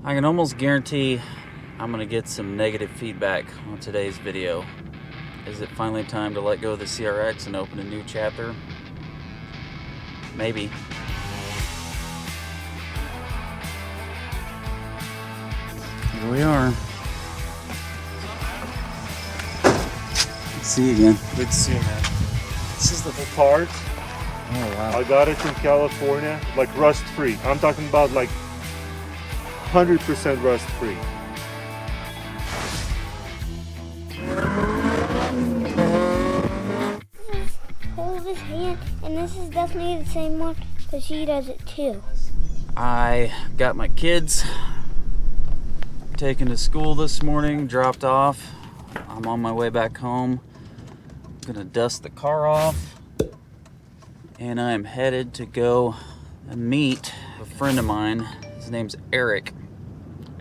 I can almost guarantee I'm gonna get some negative feedback on today's video. Is it finally time to let go of the CRX and open a new chapter? Maybe. Here we are. See you again. Good to see you, man. This is the part. Oh wow. I got it in California, like rust free. I'm talking about like 100% rust free. Hold his hand, and this is definitely the same one because she does it too. I got my kids taken to school this morning, dropped off. I'm on my way back home. Gonna dust the car off, and I'm headed to go meet a friend of mine. His name's Eric.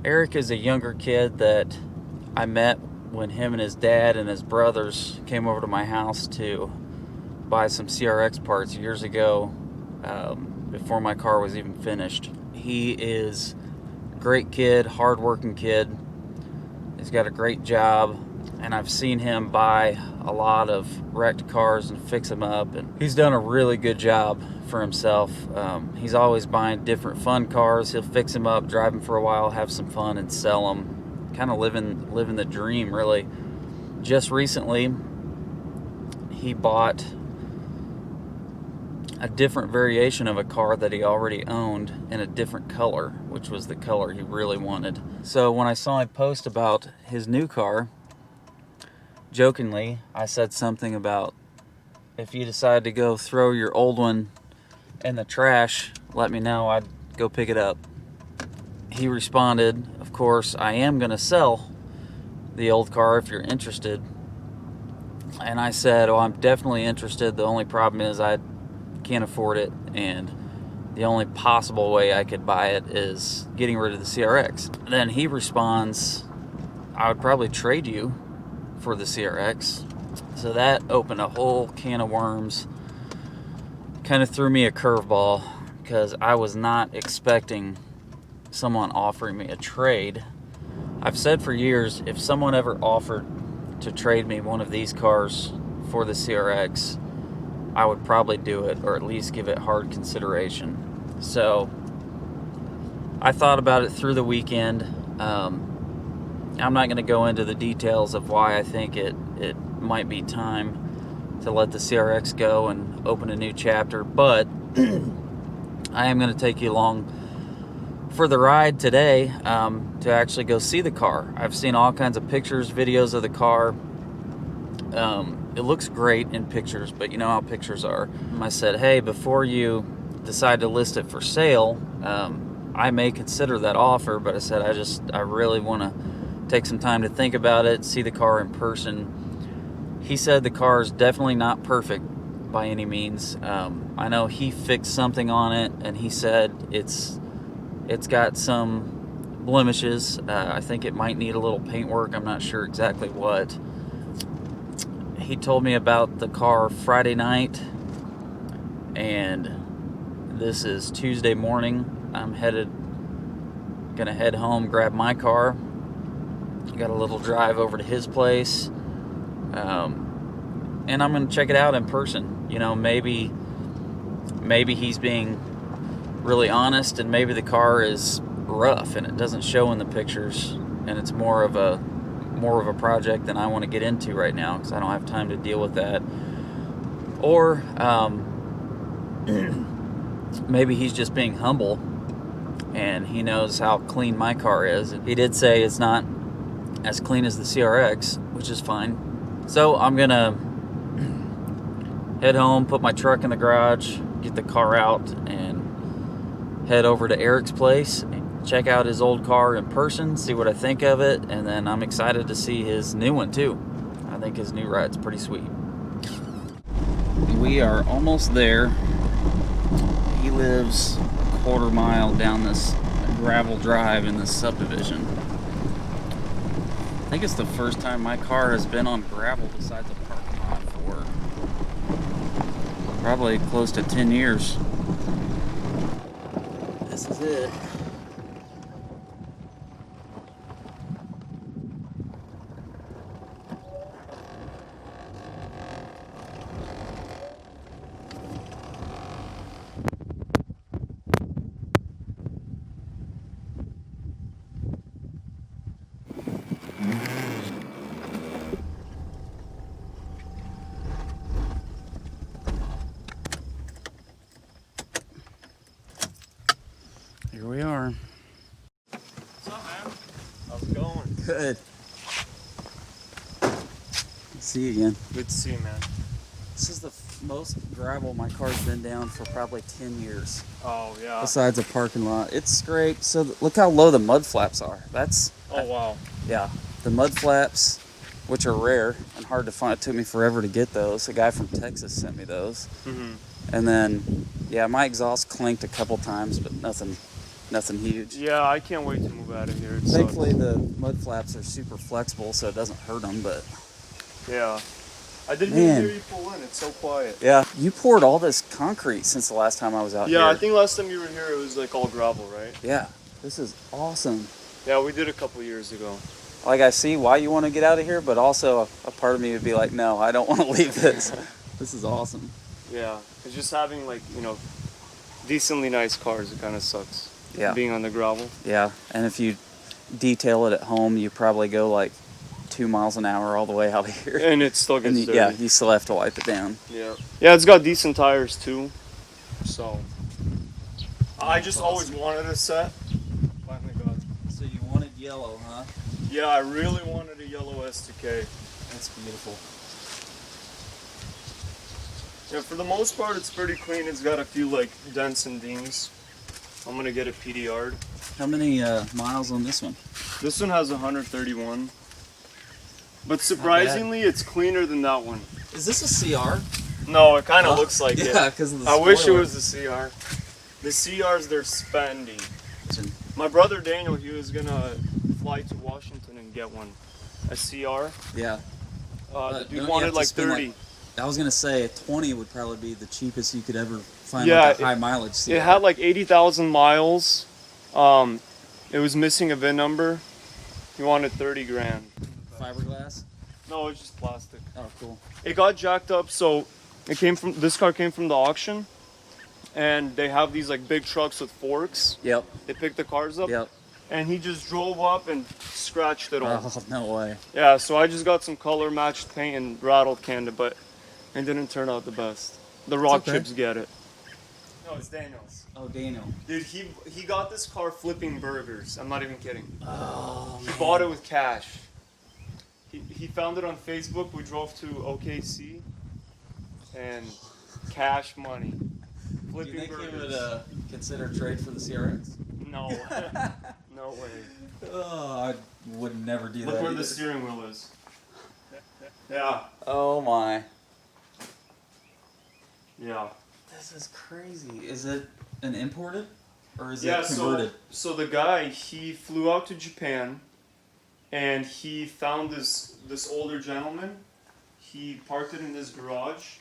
Eric is a younger kid that I met when him and his dad and his brothers came over to my house to buy some CRX parts years ago, before my car was even finished. He is a great kid, hardworking kid. He's got a great job, and I've seen him buy a lot of wrecked cars and fix them up, and he's done a really good job for himself. He's always buying different fun cars. He'll fix them up, drive them for a while, have some fun, and sell them. Kind of living the dream, really. Just recently, he bought a different variation of a car that he already owned in a different color, which was the color he really wanted. So when I saw him post about his new car, jokingly, I said something about, if you decide to go throw your old one in the trash, let me know, I'd go pick it up. He responded, of course, I am gonna sell the old car if you're interested. And I said, oh, I'm definitely interested. The only problem is I can't afford it, and the only possible way I could buy it is getting rid of the CRX. Then he responds, I would probably trade you for the CRX. So that opened a whole can of worms. Kind of threw me a curveball because I was not expecting someone offering me a trade. I've said for years, if someone ever offered to trade me one of these cars for the CRX, I would probably do it, or at least give it hard consideration. So I thought about it through the weekend. I'm not going to go into the details of why I think it might be time to let the CRX go and open a new chapter, but I am going to take you along for the ride today, to actually go see the car. I've seen all kinds of pictures, videos of the car. It looks great in pictures, but you know how pictures are. I said, hey, before you decide to list it for sale, I may consider that offer, but I said I really want to take some time to think about it, see the car in person. He said the car is definitely not perfect by any means. I know he fixed something on it, and he said it's got some blemishes. I think it might need a little paint work. I'm not sure exactly what. He told me about the car Friday night, and this is Tuesday morning. I'm gonna head home, grab my car. Got a little drive over to his place, and I'm gonna check it out in person. You know, maybe he's being really honest, and maybe the car is rough and it doesn't show in the pictures, and it's more of a project than I want to get into right now because I don't have time to deal with that. Or maybe he's just being humble and he knows how clean my car is. He did say it's not as clean as the CRX, which is fine. So I'm gonna head home, put my truck in the garage, get the car out, and head over to Eric's place, check out his old car in person, see what I think of it, and then I'm excited to see his new one too. I think his new ride's pretty sweet. We are almost there. He lives a quarter mile down this gravel drive in this subdivision. I think it's the first time my car has been on gravel besides a parking lot for probably close to 10 years. This is it. Good. See you again. Good to see you, man. This is the most gravel my car's been down for probably 10 years. Oh, yeah. Besides a parking lot. It's scraped. So look how low the mud flaps are. That's... Oh, wow. Yeah. The mud flaps, which are rare and hard to find. It took me forever to get those. A guy from Texas sent me those. Mm-hmm. And then, yeah, my exhaust clinked a couple times, but nothing huge. Yeah, I can't wait to move out of here. It Thankfully, sucks. the mud flaps are super flexible, so it doesn't hurt them, but... Yeah. I didn't Man. even hear you pull in. It's so quiet. Yeah. You poured all this concrete since the last time I was out here. Yeah, I think last time you were here, it was like all gravel, right? Yeah. This is awesome. Yeah, we did a couple years ago. Like, I see why you want to get out of here, but also a part of me would be like, no, I don't want to leave this. This is awesome. Yeah. It's just having, like, you know, decently nice cars, it kind of sucks. Yeah. Being on the gravel. Yeah. And if you detail it at home, you probably go like 2 miles an hour all the way out of here. And it still gets dirty. Yeah, you still have to wipe it down. Yeah. Yeah, it's got decent tires too. So I just always wanted a set. Finally got it. So you wanted yellow, huh? Yeah, I really wanted a yellow S2K. That's beautiful. Yeah, for the most part it's pretty clean. It's got a few like dents and dings. I'm gonna get a PDR'd. How many miles on this one? This one has 131. But surprisingly, it's cleaner than that one. Is this a CR? No, it kind of looks like yeah, it. because of the I wish it spoiler. was the CR. The CRs, they're spendy. My brother Daniel, he was gonna fly to Washington and get one. A CR. Yeah. The Don't dude you wanted have to like spend, 30. I was gonna say 20 would probably be the cheapest you could ever find Yeah, like a high mileage CR. It had like 80,000 miles. It was missing a VIN number. He wanted 30 grand. Fiberglass? No, it's just plastic. Oh, cool. It got jacked up, so this car came from the auction, and they have these like big trucks with forks. Yep. They pick the cars up. Yep. And he just drove up and scratched it all. Oh, no way. Yeah, so I just got some color matched paint and rattled canned it, but it didn't turn out the best. The rock okay. chips get it. No, it's Daniel's. Oh, Daniel. Dude, he got this car flipping burgers. I'm not even kidding. Oh, He bought it with cash. He found it on Facebook. We drove to OKC and cash money. Do Flipping you think burgers. he would consider trade for the CRX? No. No way. Oh, I would never do Look that. where either. the steering wheel is. Yeah. Oh my. Yeah. This is crazy. Is it an imported? Or is Yeah, it converted? so the guy, he flew out to Japan and he found this older gentleman. He parked it in his garage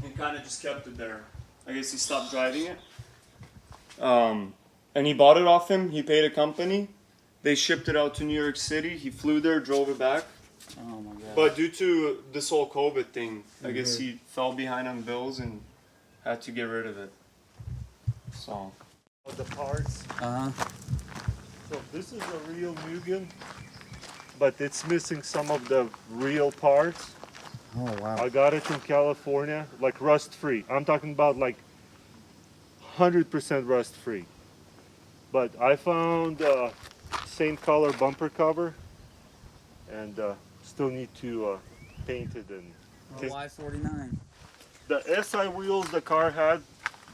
and kind of just kept it there. I guess he stopped driving it. And he bought it off him. He paid a company. They shipped it out to New York City. He flew there, drove it back. Oh my god. But due to this whole COVID thing, I guess he fell behind on bills and had to get rid of it. So. The parts. Uh-huh. So this is a real Mugen, but it's missing some of the real parts. Oh wow. I got it in California, like rust free. I'm talking about like 100% rust free. But I found same color bumper cover, and still need to paint it. And Y49. the SI wheels the car had,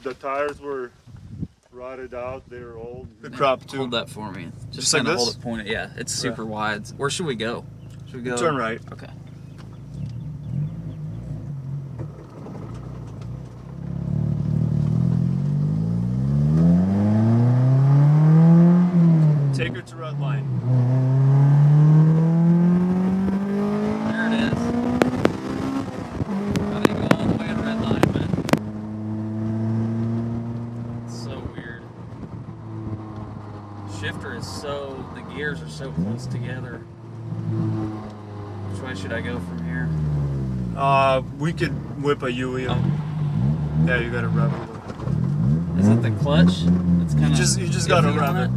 the tires were rotted out. They were old. The crop too. Hold that for me. Just like kinda this? hold it pointed. Yeah, it's super wide. Where should we go? Should we go? Turn right. Okay. Take her to red line. There it is. I didn't go all the way to red line, but it's so weird. Shifter is the gears are so close together. Which way should I go from here? We could whip a UE. Oh, Yeah, you gotta rev it a little. is it the clutch? It's kind of You just gotta rev it.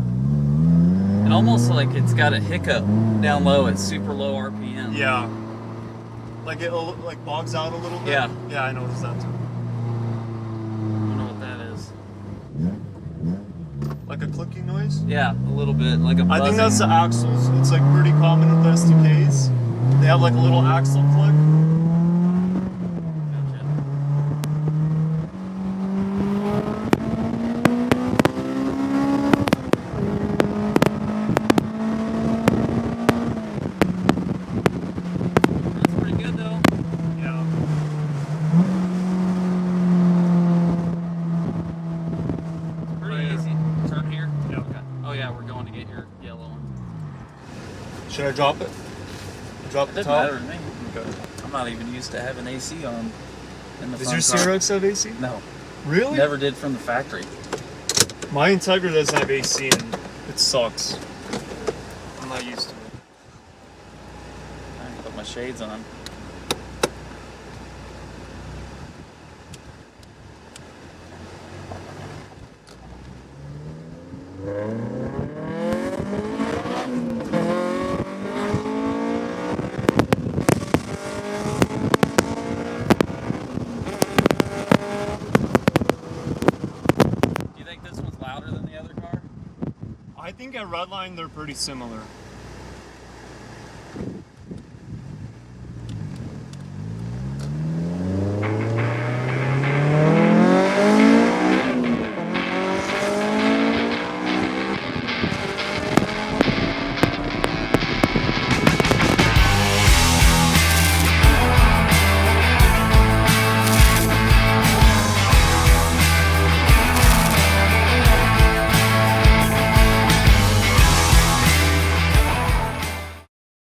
It almost like it's got a hiccup down low at super low RPM. Yeah. Like it like bogs out a little bit. Yeah. Yeah, I noticed that too. I don't know what that is. Like a clicking noise. noise? Yeah, a little bit, like a buzzing. I think that's the axles. It's like pretty common with SDKs. They have like a little axle click. That's pretty good though. Yeah. Pretty Right here. easy. Turn here? Yeah. Okay. Oh yeah, we're going to get your yellow one. Should I drop it? Drop It the doesn't top? matter to me. Okay. I'm not even used to having AC on in the Does your front car. CRX have AC? No, Really? never did from the factory. My Integra doesn't have AC and it sucks. I'm not used to it. I can put my shades on. Do you think this one's louder than the other car? I think at Redline they're pretty similar.